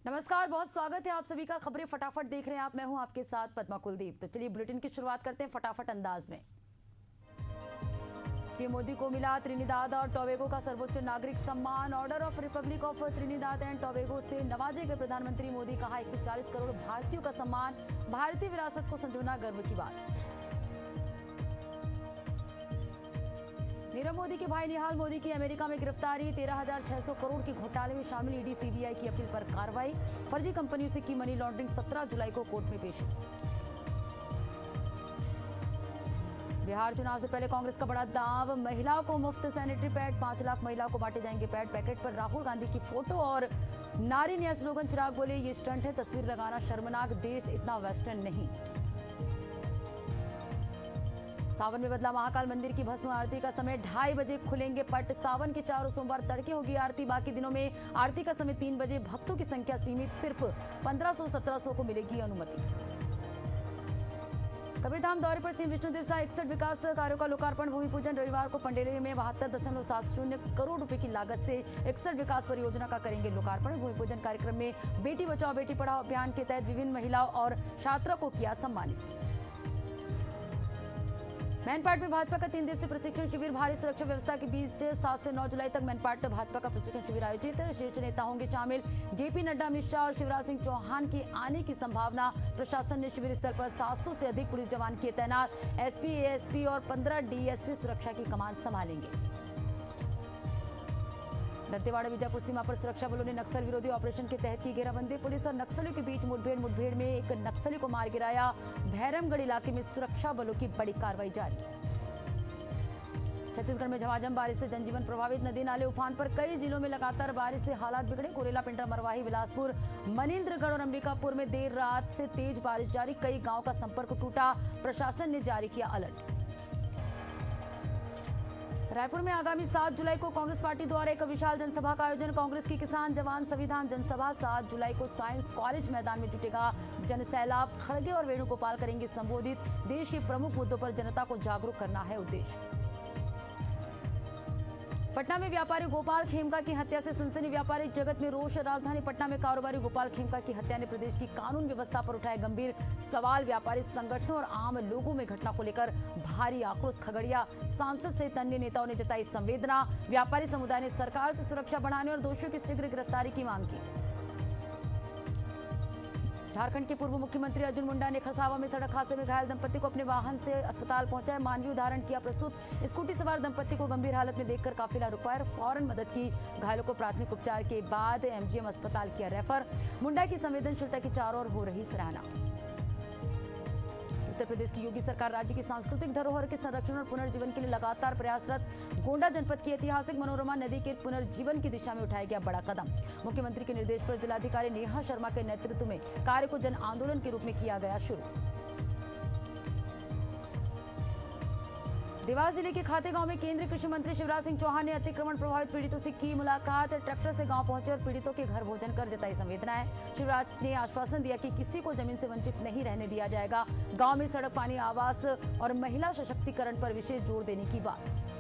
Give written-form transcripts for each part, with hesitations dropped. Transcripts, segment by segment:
नमस्कार, बहुत स्वागत है आप सभी का। खबरें फटाफट देख रहे हैं आप। मैं हूं आपके साथ पद्मा कुलदीप। तो चलिए बुलेटिन की शुरुआत करते हैं फटाफट अंदाज में। पीएम मोदी को मिला त्रिनिदाद और टोबैगो का सर्वोच्च नागरिक सम्मान, order of Republic of Trinidad and Tobago से नवाजे गए प्रधानमंत्री मोदी। कहा 140 करोड़ भारतीयों का सम्मान, भारतीय विरासत को संजोना गर्व की बात। नीरव मोदी के भाई निहाल मोदी की अमेरिका में गिरफ्तारी, 13,600 करोड़ के घोटाले में शामिल ईडी सीबीआई की अपील पर कार्रवाई। फर्जी कंपनियों से की मनी लॉन्ड्रिंग, 17 जुलाई को कोर्ट में पेशी। बिहार चुनाव से पहले कांग्रेस का बड़ा दांव, महिलाओं को मुफ्त सैनिटरी पैड, 5 लाख महिलाओं को बांटे जाएंगे पैड। पैकेट पर राहुल गांधी की फोटो और नारी न्याय स्लोगन। चिराग बोले ये स्टंट है, तस्वीर लगाना शर्मनाक, देश इतना वेस्टर्न नहीं। सावन में बदला महाकाल मंदिर की भस्म आरती का समय, 2:30 बजे खुलेंगे पट। सावन के चारों सोमवार तड़के होगी आरती, बाकी दिनों में आरती का समय 3 बजे। भक्तों की संख्या सीमित, सिर्फ 1500-1700 को मिलेगी अनुमति। कबीरधाम दौरे पर सीएम विष्णुदेव साय, 61 विकास कार्यों का लोकार्पण, भूमि पूजन। रविवार को पंडेरी में 72.70 करोड़ रुपए की लागत से 61 विकास परियोजना का करेंगे लोकार्पण। भूमि पूजन कार्यक्रम में बेटी बचाओ बेटी पढ़ाओ अभियान के तहत विभिन्न महिलाओं और छात्रों को किया सम्मानित। मैनपाट में भाजपा का 3 दिवसीय प्रशिक्षण शिविर, भारी सुरक्षा व्यवस्था के बीच 7 से 9 जुलाई तक मैनपाट में भाजपा का प्रशिक्षण शिविर आयोजित। शीर्ष नेता होंगे शामिल, जेपी नड्डा, अमित शाह और शिवराज सिंह चौहान की आने की संभावना। प्रशासन ने शिविर स्थल पर 700 से अधिक पुलिस जवान किए तैनात। एसपी, एएसपी और 15 डीएसपी सुरक्षा की कमान संभालेंगे। दंतेवाड़ा बीजापुर सीमा पर सुरक्षा बलों ने नक्सल विरोधी ऑपरेशन के तहत की घेराबंदी। पुलिस और नक्सलियों के बीच मुठभेड़ में एक नक्सली को मार गिराया। भैरमगढ़ इलाके में सुरक्षा बलों की बड़ी कार्रवाई जारी। छत्तीसगढ़ में झमाझम बारिश से जनजीवन प्रभावित, नदी नाले उफान पर। कई जिलों में लगातार बारिश से हालात बिगड़े। कोरेला, पिंडरा, मरवाही, बिलासपुर, मनेन्द्रगढ़ और अंबिकापुर में देर रात से तेज बारिश जारी। कई गांव का संपर्क टूटा, प्रशासन ने जारी किया अलर्ट। रायपुर में आगामी 7 जुलाई को कांग्रेस पार्टी द्वारा एक विशाल जनसभा का आयोजन। कांग्रेस की किसान जवान संविधान जनसभा 7 जुलाई को साइंस कॉलेज मैदान में जुटेगा जनसैलाब। खड़गे और वेणुगोपाल करेंगे संबोधित। देश के प्रमुख मुद्दों पर जनता को जागरूक करना है उद्देश्य। पटना में व्यापारी गोपाल खेमका की हत्या से सनसनी, व्यापारिक जगत में रोष। राजधानी पटना में कारोबारी गोपाल खेमका की हत्या ने प्रदेश की कानून व्यवस्था पर उठाए गंभीर सवाल। व्यापारी संगठनों और आम लोगों में घटना को लेकर भारी आक्रोश। खगड़िया सांसद सहित अन्य नेताओं ने जताई संवेदना। व्यापारी समुदाय ने सरकार से सुरक्षा बढ़ाने और दोषियों की शीघ्र गिरफ्तारी की मांग की। झारखंड के पूर्व मुख्यमंत्री अर्जुन मुंडा ने खरसावा में सड़क हादसे में घायल दंपति को अपने वाहन से अस्पताल पहुंचाया। मानवीय उदाहरण किया प्रस्तुत। स्कूटी सवार दंपति को गंभीर हालत में देखकर काफिला रुकवाया और फौरन मदद की। घायलों को प्राथमिक उपचार के बाद एमजीएम अस्पताल किया रेफर। मुंडा की संवेदनशीलता की चारों ओर हो रही सराहना। उत्तर प्रदेश की योगी सरकार राज्य की सांस्कृतिक धरोहर के संरक्षण और पुनर्जीवन के लिए लगातार प्रयासरत। गोंडा जनपद की ऐतिहासिक मनोरमा नदी के पुनर्जीवन की दिशा में उठाया गया बड़ा कदम। मुख्यमंत्री के निर्देश पर जिलाधिकारी नेहा शर्मा के नेतृत्व में कार्य को जन आंदोलन के रूप में किया गया शुरू। देवास जिले के खाते गांव में केंद्रीय कृषि मंत्री शिवराज सिंह चौहान ने अतिक्रमण प्रभावित पीड़ितों से की मुलाकात। ट्रैक्टर से गांव पहुंचे और पीड़ितों के घर भोजन कर जताई संवेदनाएं। शिवराज ने आश्वासन दिया कि किसी को जमीन से वंचित नहीं रहने दिया जाएगा। गांव में सड़क, पानी, आवास और महिला सशक्तिकरण पर विशेष जोर देने की बात।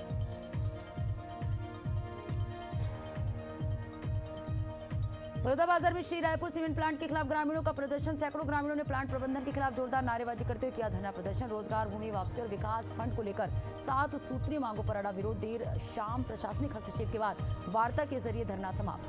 बलौदाबाजार में श्री रायपुर सीमेंट प्लांट के खिलाफ ग्रामीणों का प्रदर्शन। सैकड़ों ग्रामीणों ने प्लांट प्रबंधन के खिलाफ जोरदार नारेबाजी करते हुए किया धरना प्रदर्शन। रोजगार, भूमि वापसी और विकास फंड को लेकर 7 सूत्रीय मांगों पर अड़ा विरोध। देर शाम प्रशासनिक हस्तक्षेप के बाद वार्ता के जरिए धरना समाप्त।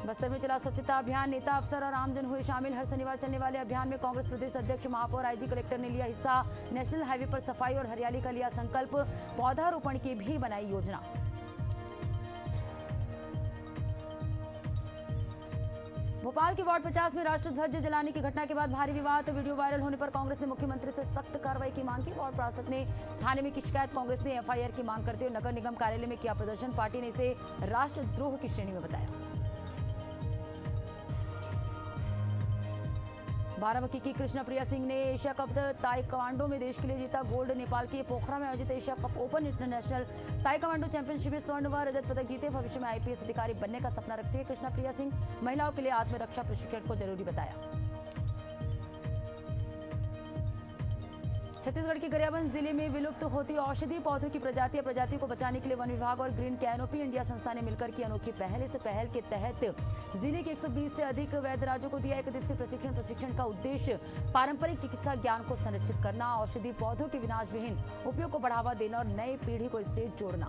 बस्तर में चला स्वच्छता अभियान, नेता, अफसर और आमजन हुए शामिल। हर शनिवार चलने वाले अभियान में कांग्रेस प्रदेश अध्यक्ष, महापौर, आईजी, कलेक्टर ने लिया हिस्सा। नेशनल हाईवे पर सफाई और हरियाली का लिया संकल्प। पौधारोपण की भी बनाई योजना। भोपाल के वार्ड 50 में राष्ट्र ध्वज जलाने की घटना के बाद भारी विवाद। वीडियो वायरल होने पर कांग्रेस ने मुख्यमंत्री से सख्त कार्रवाई की मांग की। वार्ड पार्षद ने थाने में की शिकायत। कांग्रेस ने एफआईआर की मांग करते हुए नगर निगम कार्यालय में किया प्रदर्शन। पार्टी ने इसे राष्ट्रद्रोह की श्रेणी में बताया। बाराबंकी की कृष्णा प्रिया सिंह ने एशिया कप ताइक्वांडो में देश के लिए जीता गोल्ड। नेपाल के पोखरा में आयोजित Asia cup open international taekwondo championship में स्वर्ण व रजत पदक जीते। भविष्य में आईपीएस अधिकारी बनने का सपना रखती है कृष्णा प्रिया सिंह। महिलाओं के लिए आत्मरक्षा प्रशिक्षण को जरूरी बताया। छत्तीसगढ़ के गरियाबंद जिले में विलुप्त होती औषधीय पौधों की प्रजातियों को बचाने के लिए वन विभाग और ग्रीन कैनोपी इंडिया संस्था ने मिलकर की अनोखी पहल। इस पहल के तहत जिले के 120 से अधिक वैद्य राज्यों को दिया एक दिवसीय प्रशिक्षण का उद्देश्य पारंपरिक चिकित्सा ज्ञान को संरक्षित करना, औषधीय पौधों के विनाश विहीन उपयोग को बढ़ावा देना और नई पीढ़ी को इससे जोड़ना।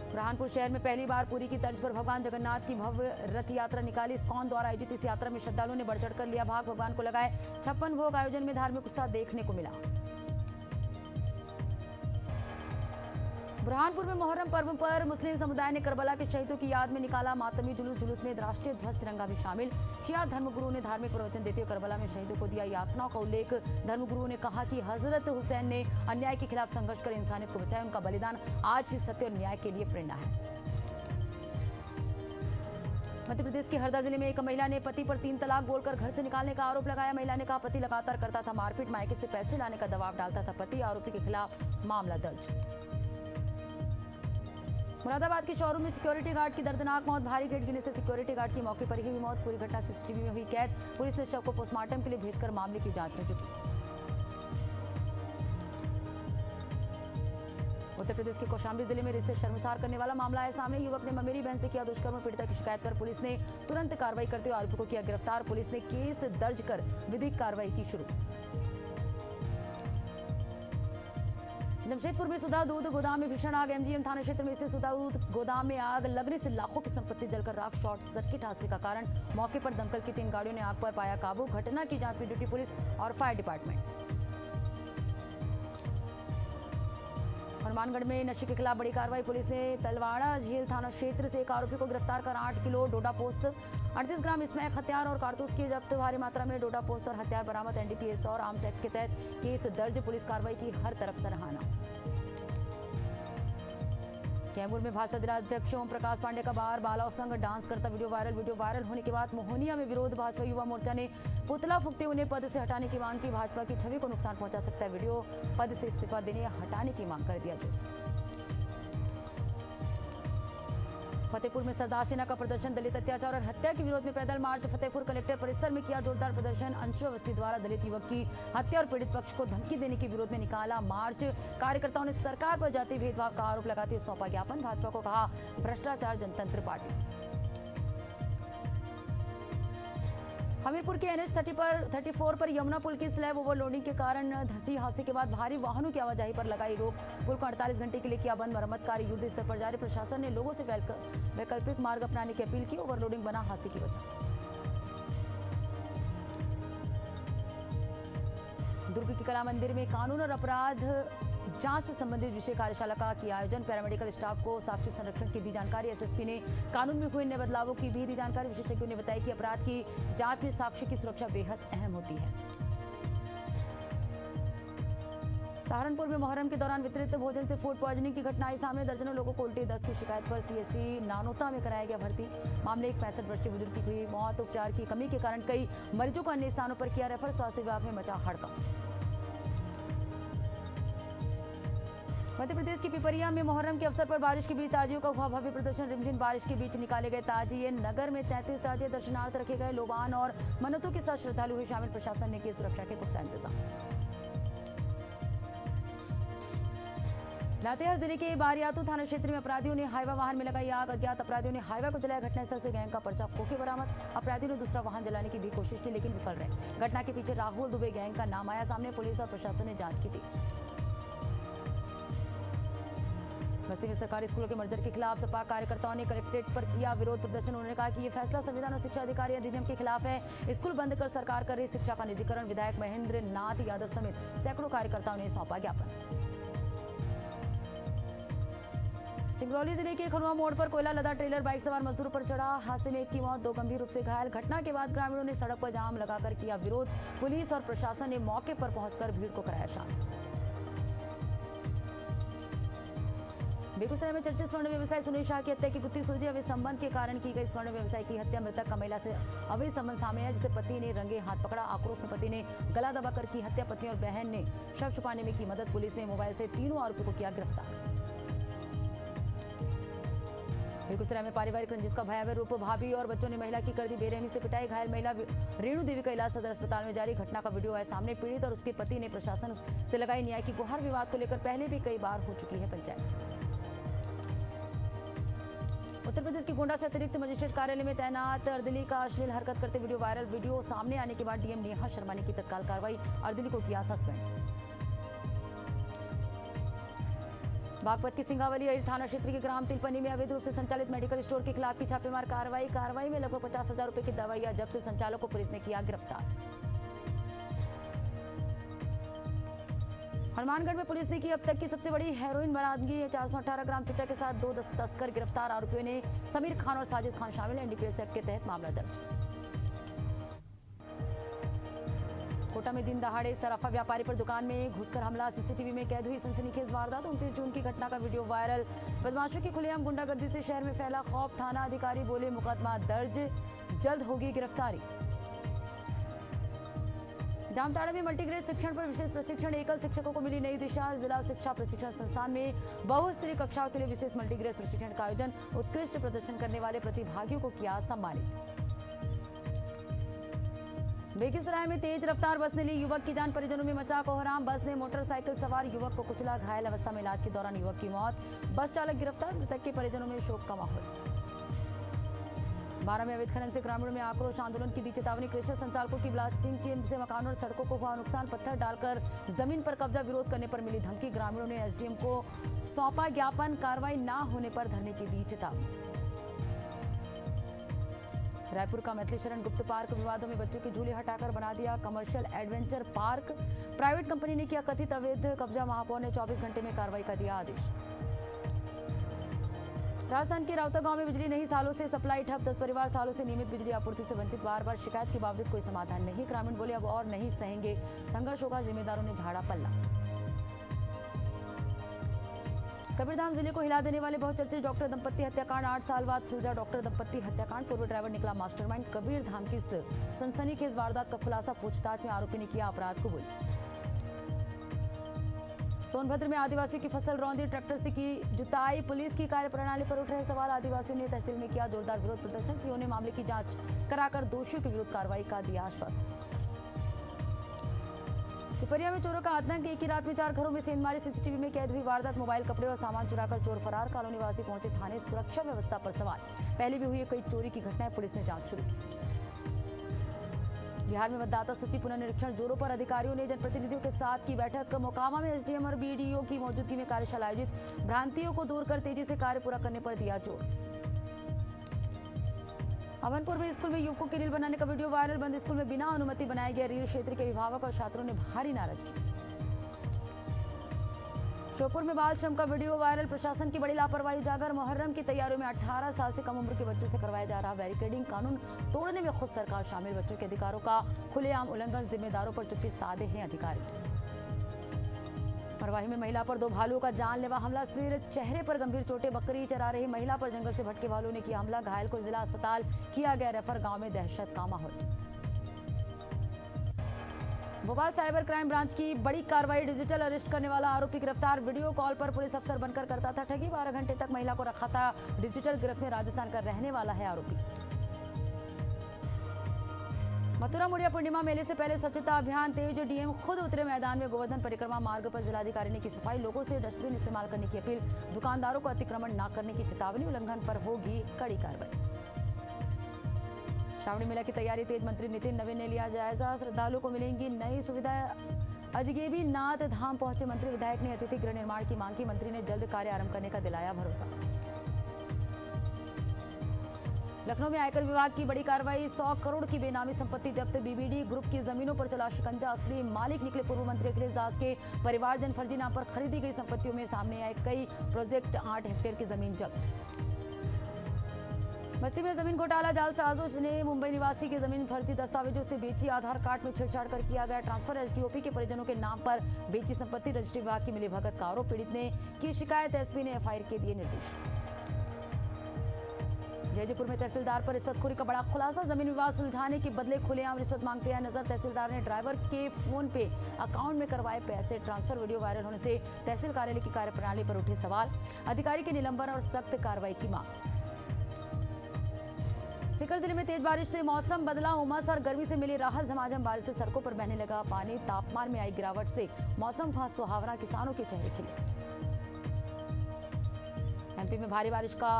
बुरहानपुर शहर में पहली बार पुरी की तर्ज पर भगवान जगन्नाथ की भव्य रथ यात्रा निकाली। इस्कॉन द्वारा आयोजित इस यात्रा में श्रद्धालुओं ने बढ़ चढ़कर लिया भाग। भगवान को लगाए 56 भोग। आयोजन में धार्मिक उत्साह देखने को मिला। बुरहानपुर में मोहर्रम पर्व पर मुस्लिम समुदाय ने करबला के शहीदों की याद में निकाला मातमी जुलूस में राष्ट्रीय ध्वज तिरंगा भी शामिल। शिया धर्मगुरुओं ने धार्मिक प्रवचन देते हुए करबला में शहीदों को दिया यातनाओं का उल्लेख। धर्मगुरुओं ने कहा कि हजरत हुसैन ने अन्याय के खिलाफ संघर्ष कर इंसानियत को बचाया। उनका बलिदान आज भी सत्य और न्याय के लिए प्रेरणा है। मध्य प्रदेश के हरदा जिले में एक महिला ने पति पर 3 तलाक बोलकर घर से निकालने का आरोप लगाया। महिला ने कहा पति लगातार करता था मारपीट, मायके से पैसे लाने का दबाव डालता था पति। आरोपी के खिलाफ मामला दर्ज। मुरादाबाद के शोरूम में सिक्योरिटी गार्ड की दर्दनाक मौत। भारी गेट गिरने से सिक्योरिटी गार्ड की मौके पर ही हुई मौत। पूरी घटना सीसीटीवी में हुई कैद। पुलिस ने शव को पोस्टमार्टम के लिए भेजकर मामले की जांच में जुटी। उत्तर प्रदेश के कौशाम्बी जिले में रिश्ते शर्मसार करने वाला मामला है सामने। युवक ने ममेरी बहन से किया दुष्कर्म। पीड़िता की शिकायत पर पुलिस ने तुरंत कार्रवाई करते हुए आरोपी को किया गिरफ्तार। पुलिस ने केस दर्ज कर विधिक कार्रवाई की शुरू। जमशेदपुर में सुधा दूध गोदाम में भीषण आग। एमजीएम थाना क्षेत्र में स्थित सुधा दूध गोदाम में आग लगने से लाखों की संपत्ति जलकर राख। शॉर्ट सर्किट हादसे का कारण। मौके पर दमकल की 3 गाड़ियों ने आग पर पाया काबू। घटना की जांच में जुटी पुलिस और फायर डिपार्टमेंट। हनुमानगढ़ में नशे के खिलाफ बड़ी कार्रवाई। पुलिस ने तलवाड़ा झील थाना क्षेत्र से एक आरोपी को गिरफ्तार कर 8 किलो डोडा पोस्त, 38 ग्राम स्मैक हथियार और कारतूस किए जब्त। भारी मात्रा में डोडा पोस्त और हथियार बरामद। एनडीपीएस और आर्म्स एक्ट के तहत केस दर्ज। पुलिस कार्रवाई की हर तरफ सराहना। कैमूर में भाजपा जिलाध्यक्ष ओम प्रकाश पांडे का बार बालाओं संग डांस करता वीडियो वायरल होने के बाद मोहनिया में विरोध। भाजपा युवा मोर्चा ने पुतला फूंकते उन्हें पद से हटाने की मांग की। भाजपा की छवि को नुकसान पहुंचा सकता है वीडियो। पद से इस्तीफा देने या हटाने की मांग कर दिया जो। फतेहपुर में सरदार सेना का प्रदर्शन। दलित अत्याचार और हत्या के विरोध में पैदल मार्च। फतेहपुर कलेक्टर परिसर में किया जोरदार प्रदर्शन। अंशु अवस्थी द्वारा दलित युवक की हत्या और पीड़ित पक्ष को धमकी देने के विरोध में निकाला मार्च। कार्यकर्ताओं ने सरकार पर जाति भेदभाव का आरोप लगाते हुए सौंपा ज्ञापन। भाजपा को कहा भ्रष्टाचार जनतंत्र पार्टी। हमीरपुर के NH 34 पर यमुना पुल की स्लैब ओवरलोडिंग के कारण धंसी। हादसे के बाद भारी वाहनों की आवाजाही पर लगाई रोक। पुल को 48 घंटे के लिए किया बंद। मरम्मत कार्य युद्ध स्तर पर जारी। प्रशासन ने लोगों से वैकल्पिक मार्ग अपनाने की अपील की। ओवरलोडिंग बना हादसे की वजह। दुर्ग के कला मंदिर में कानून और अपराध जांच से संबंधित विषय कार्यशाला का किया आयोजन। पैरामेडिकल स्टाफ को साक्षी संरक्षण की दी जानकारी। एसएसपी ने कानून में हुए नए बदलावों की भी दी जानकारी। विशेषज्ञों ने बताया कि अपराध की जांच में साक्षी की सुरक्षा बेहद अहम होती है। सहारनपुर में मोहर्रम के दौरान वितरित भोजन से फूड पॉइजनिंग की घटना आई सामने। दर्जनों लोगों को उल्टी दस्त की शिकायत पर सीएससी नानोता में कराया गया भर्ती। मामले एक 65 वर्षीय बुजुर्ग की हुई मौत। उपचार की कमी के कारण कई मरीजों को अन्य स्थानों पर किया रेफर। स्वास्थ्य विभाग में मचा हड़कंप। मध्य प्रदेश की पिपरिया में मोहर्रम के अवसर पर बारिश के बीच ताजियों का हुआ भव्य प्रदर्शन। रिमझिम बारिश के बीच निकाले गए ताजिए। नगर में 33 ताजिए दर्शनार्थ रखे गए। लोबान और मन्नतों के साथ श्रद्धालु हुए शामिल। प्रशासन ने किए सुरक्षा के पुख्ता इंतजाम। लातेहार जिले के बारियातू थाना क्षेत्र में अपराधियों ने हाईवा वाहन में लगाई आग। अज्ञात अपराधियों ने हाईवा को जलाया। घटनास्थल से गैंग का पर्चा खोके बरामद। अपराधियों ने दूसरा वाहन जलाने की भी कोशिश की लेकिन विफल रहे। घटना के पीछे राहुल दुबे गैंग का नाम आया सामने। पुलिस और प्रशासन ने जांच की तेज। बस्ती में सरकारी स्कूलों के मर्जर के खिलाफ सपा कार्यकर्ताओं ने कलेक्ट्रेट पर किया विरोध प्रदर्शन। उन्होंने कहा कि ये फैसला संविधान और शिक्षा अधिकारी अधिनियम के खिलाफ है। स्कूल बंद कर सरकार कर रही शिक्षा का निजीकरण। विधायक महेंद्र नाथ यादव समेत सैकड़ों कार्यकर्ताओं ने सौंपा ज्ञापन। सिंगरौली जिले के खनुआ मोड़ पर कोयला लदा ट्रेलर बाइक सवार मजदूरों पर चढ़ा। हादसे में एक की मौत, 2 गंभीर रूप से घायल। घटना के बाद ग्रामीणों ने सड़क पर जाम लगाकर किया विरोध। पुलिस और प्रशासन ने मौके पर पहुंचकर भीड़ को कराया शांत। बेगूसराय में चर्चित स्वर्ण व्यवसायी सुनील शाह की हत्या की गुत्थी सुलझी। अवैध संबंध के कारण की गई स्वर्ण व्यवसायी की हत्या। मृतक का महिला से अवैध संबंध सामने आया जिसे पति ने रंगे हाथ पकड़ा। आक्रोश में पति ने गला दबाकर की हत्या। पत्नी और बहन ने शव छुपाने में की मदद। पुलिस ने मोबाइल से तीनों आरोपियों को किया गिरफ्तार। बेगूसराय में पारिवारिक रंजिश का भयावह रूप, भाभी और बच्चों ने महिला की कर दी बेरहमी से पिटाई, घायल महिला रेणु देवी का इलाज सदर अस्पताल में जारी। घटना का वीडियो आए सामने, पीड़ित और उसके पति ने प्रशासन से लगाई न्याय की गुहार। विवाद को लेकर पहले भी कई बार हो चुकी है पंचायत। उत्तर प्रदेश की गोंडा से अतिरिक्त मजिस्ट्रेट कार्यालय में तैनात अर्दली का अश्लील हरकत करते वीडियो वायरल। वीडियो सामने आने के बाद डीएम नेहा शर्मा ने की तत्काल कार्रवाई, अर्दली को किया सस्पेंड। बागपत की सिंगावली थाना क्षेत्र के ग्राम तिलपनी में अवैध रूप से संचालित मेडिकल स्टोर के खिलाफ की छापेमार कार्रवाई में लगभग 50,000 रुपए की दवाइयां जब्त, संचालक को पुलिस ने किया गिरफ्तार। हनुमानगढ़ में पुलिस ने की अब तक की सबसे बड़ी हेरोइन बरामदगी, 418 ग्राम चिट्टा के साथ 2 तस्कर गिरफ्तार। आरोपियों ने समीर खान और साजिद खान शामिल, एनडीपीएस एक्ट के तहत मामला दर्ज। कोटा में दिन दहाड़े सराफा व्यापारी पर दुकान में घुसकर हमला, सीसीटीवी में कैद हुई सनसनीखेज वारदात। 29 जून की घटना का वीडियो वायरल। बदमाशों की खुलेआम गुंडागर्दी से शहर में फैला खौफ, थाना अधिकारी बोले मुकदमा दर्ज, जल्द होगी गिरफ्तारी। जामताड़ा में मल्टीग्रेड शिक्षण पर विशेष प्रशिक्षण, एकल शिक्षकों को मिली नई दिशा। जिला शिक्षा प्रशिक्षण संस्थान में बहुस्तरीय कक्षाओं के लिए विशेष मल्टीग्रेड प्रशिक्षण का आयोजन, उत्कृष्ट प्रदर्शन करने वाले प्रतिभागियों को किया सम्मानित। बेगूसराय में तेज रफ्तार बस ने ली युवक की जान, परिजनों में मचा कोहराम। बस ने मोटरसाइकिल सवार युवक को कुचला, घायल अवस्था में इलाज के दौरान युवक की मौत। बस चालक गिरफ्तार, मृतक के परिजनों में शोक का माहौल। 12 में अवैध खनन से ग्रामीणों में आक्रोश, आंदोलन की दी चेतावनी। क्रेशर संचालकों की ब्लास्टिंग से मकानों और सड़कों को हुआ नुकसान, पत्थर डालकर जमीन पर कब्जा, विरोध करने पर मिली धमकी। ग्रामीणों ने एसडीएम को सौंपा ज्ञापन, कार्रवाई न होने पर धरने की दी चेतावनी। रायपुर का मैथिली शरण गुप्त पार्क विवादों में बच्चों के झूले हटाकर बना दिया commercial adventure park. Private company ने किया कथित अवैध कब्जा, महापौर ने 24 घंटे में कार्रवाई का दिया आदेश। राजस्थान के राउता गांव में बिजली नहीं, सालों से सप्लाई ठप, 10 परिवार सालों से नियमित बिजली आपूर्ति से वंचित। बार बार शिकायत के बावजूद कोई समाधान नहीं। ग्रामीण बोले अब और नहीं सहेंगे, संघर्ष होगा, जिम्मेदारों ने झाड़ा पल्ला। कबीरधाम जिले को हिला देने वाले बहुचर्चित डॉक्टर दंपत्ति हत्याकांड, 8 साल बाद सुलझा डॉक्टर दंपत्ति हत्याकांड। पूर्व ड्राइवर निकला मास्टरमाइंड। कबीरधाम की सनसनीखेज वारदात का खुलासा, पूछताछ में आरोपी ने किया अपराध कबूल। सोनभद्र में आदिवासियों की फसल रौंदी, ट्रैक्टर से की जुताई, पुलिस की कार्यप्रणाली पर उठ रहे सवाल। आदिवासियों ने तहसील में किया जोरदार विरोध प्रदर्शन, सीओ ने मामले की जांच कराकर दोषियों के विरुद्ध कार्रवाई का दिया आश्वासन। पिपरिया में चोरों का आतंक, एक ही रात में 4 घरों में सेंधमारी, सीसीटीवी में कैद हुई वारदात। मोबाइल, कपड़े और सामान चुराकर चोर फरार, कॉलोनी वासी पहुंचे थाने, सुरक्षा व्यवस्था पर सवाल। पहले भी हुई कई चोरी की घटनाएं, पुलिस ने जांच शुरू की। बिहार में मतदाता सूची पुनर्निरीक्षण जोरों पर, अधिकारियों ने जनप्रतिनिधियों के साथ की बैठक। मोकामा में एसडीएम और बीडीओ की मौजूदगी में कार्यशाला आयोजित, भ्रांतियों को दूर कर तेजी से कार्य पूरा करने पर दिया जोर। अमनपुर में स्कूल में युवकों की रील बनाने का वीडियो वायरल, बंद स्कूल में बिना अनुमति बनाया गया रील, क्षेत्र के अभिभावक और छात्रों ने भारी नाराजगी। श्योपुर में बाल श्रम का वीडियो वायरल, प्रशासन की बड़ी लापरवाही उजागर। मुहर्रम की तैयारियों में 18 साल से कम उम्र के बच्चों से करवाया जा रहा बैरिकेडिंग, कानून तोड़ने में खुद सरकार शामिल। बच्चों के अधिकारों का खुलेआम उल्लंघन, जिम्मेदारों पर चुप्पी साधे हैं अधिकारी। मरवाही में महिला पर 2 भालुओं का जानलेवा हमला, सिर चेहरे पर गंभीर चोटें। बकरी चरा रही महिला पर जंगल से भटके भालुओं ने किया हमला, घायल को जिला अस्पताल किया गया रेफर। गांव में दहशत का माहौल। भोपाल साइबर क्राइम ब्रांच की बड़ी कार्रवाई, डिजिटल अरेस्ट करने वाला आरोपी गिरफ्तार। वीडियो कॉल पर पुलिस अफसर बनकर करता था ठगी, 12 घंटे तक महिला को रखा था डिजिटल गिरफ्त में। राजस्थान का रहने वाला है आरोपी। मथुरा मुड़िया पूर्णिमा मेले से पहले स्वच्छता अभियान तेज, डीएम खुद उतरे मैदान में। गोवर्धन परिक्रमा मार्ग पर जिलाधिकारी ने की सफाई, लोगों से डस्टबिन इस्तेमाल करने की अपील। दुकानदारों को अतिक्रमण न करने की चेतावनी, उल्लंघन पर होगी कड़ी कार्रवाई। श्रावणी मेला की तैयारी तेज, मंत्री नितिन नवीन ने लिया जायजा। श्रद्धालुओं को मिलेंगी नई सुविधाएं, अजगेबी नाथ धाम पहुंचे मंत्री। विधायक ने अतिथि गृह निर्माण की मांग की, मंत्री ने जल्द कार्य आरंभ करने का दिलाया भरोसा। लखनऊ में आयकर विभाग की बड़ी कार्रवाई, 100 करोड़ की बेनामी संपत्ति जब्त। बीबीडी ग्रुप की जमीनों पर चला शिकंजा, असली मालिक निकले पूर्व मंत्री अखिलेश दास के परिवारजन। फर्जी नाम पर खरीदी गई संपत्तियों में सामने आए कई प्रोजेक्ट, 8 हेक्टेयर की जमीन जब्त। बस्ती में जमीन घोटाला, जालसाजों ने मुंबई निवासी की जमीन फर्जी दस्तावेजों से बेची, आधार कार्ड में छेड़छाड़ कर किया गया ट्रांसफर। एसडीओपी के परिजनों के नाम पर बेची संपत्ति, रजिस्ट्री विभाग की मिली भगत का आरोप। पीड़ित ने की शिकायत, एसपी ने एफआईआर के दिए निर्देश। जयपुर में तहसीलदार पर रिश्वतखोरी का बड़ा खुलासा, जमीन विवाद सुलझाने के बदले खुलेआम रिश्वत मांगते हैं नजर। तहसीलदार ने ड्राइवर के फोन पे अकाउंट में करवाए पैसे ट्रांसफर। वीडियो वायरल होने से तहसील कार्यालय की कार्यप्रणाली पर उठे सवाल, अधिकारी के निलंबन और सख्त कार्रवाई की मांग। सीकर जिले में तेज बारिश से मौसम बदला, उमस और गर्मी से मिली राहत। झमाझम बारिश से सड़कों पर बहने लगा पानी। तापमान में आई गिरावट से मौसम हुआ सुहावना, किसानों के चेहरे खिले। एमपी में भारी बारिश का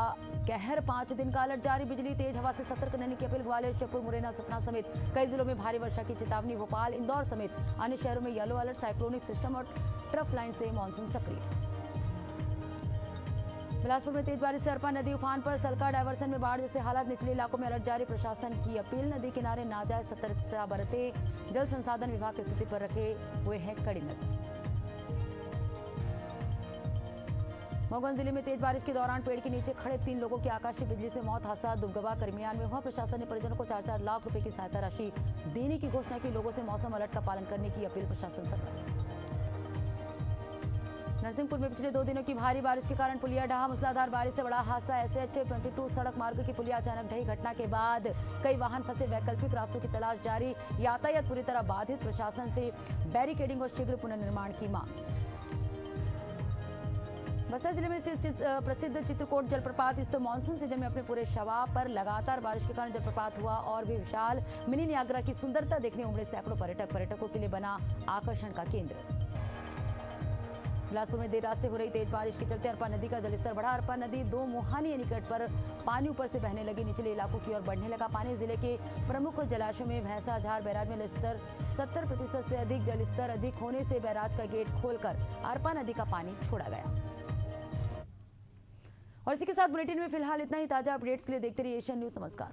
कहर, 5 दिन का अलर्ट जारी। बिजली तेज हवा से सतर्क रहने की अपील। ग्वालियर, श्योपुर, मुरैना, सतना समेत कई जिलों में भारी वर्षा की चेतावनी। भोपाल, इंदौर समेत अन्य शहरों में येलो अलर्ट। साइक्लोनिक सिस्टम और ट्रफ लाइन से मानसून सक्रिय। बिलासपुर में तेज बारिश से अरपा नदी उफान पर। सलका डायवर्सन में बाढ़ जैसे हालात। निचले इलाकों में अलर्ट जारी। प्रशासन की अपील, नदी किनारे ना जाए, सतर्कता बरते। जल संसाधन विभाग की स्थिति पर रखे हुए है कड़ी नजर। मोगन जिले में तेज बारिश के दौरान पेड़ के नीचे खड़े 3 लोगों की आकाशीय बिजली से मौत। हादसा दुबगवा करमियान में हुआ। प्रशासन ने परिजनों को 4-4 लाख रुपए की सहायता राशि देने की घोषणा की। लोगों से मौसम अलर्ट का पालन करने की अपील। प्रशासन सतर्क। नरसिंहपुर में पिछले 2 दिनों की भारी बारिश के कारण पुलिया ढहा। मूसलाधार बारिश से बड़ा हादसा। SH-22 सड़क मार्ग की पुलिया अचानक ढही। घटना के बाद कई वाहन फंसे। वैकल्पिक रास्तों की तलाश जारी। यातायात पूरी तरह बाधित। प्रशासन से बैरिकेडिंग और शीघ्र पुनर्निर्माण की मांग। बस्तर जिले में स्थित प्रसिद्ध चित्रकोट जलप्रपात इस मानसून सीजन में अपने पूरे शबाब पर लगातार बारिश के कारण जलप्रपात हुआ और भी विशाल। मिनी नियाग्रा की सुंदरता देखने उमड़े सैकड़ों पर्यटकों के लिए बना आकर्षण का केंद्र। बिलासपुर में देर रात से हो रही तेज बारिश के चलते अरपा नदी का जलस्तर बढ़ा। अरपा नदी 2 मुहानी निकट पर पानी ऊपर से बहने लगी। निचले इलाकों की ओर बढ़ने लगा पानी। जिले के प्रमुख जलाशयों में भैंसा झार बैराज में जलस्तर 70% से अधिक। जलस्तर अधिक होने से बैराज का गेट खोलकर अरपा नदी का पानी छोड़ा गया। और इसी के साथ बुलेटिन में फिलहाल इतना ही। ताजा अपडेट्स के लिए देखते रहिए एशियन न्यूज। नमस्कार।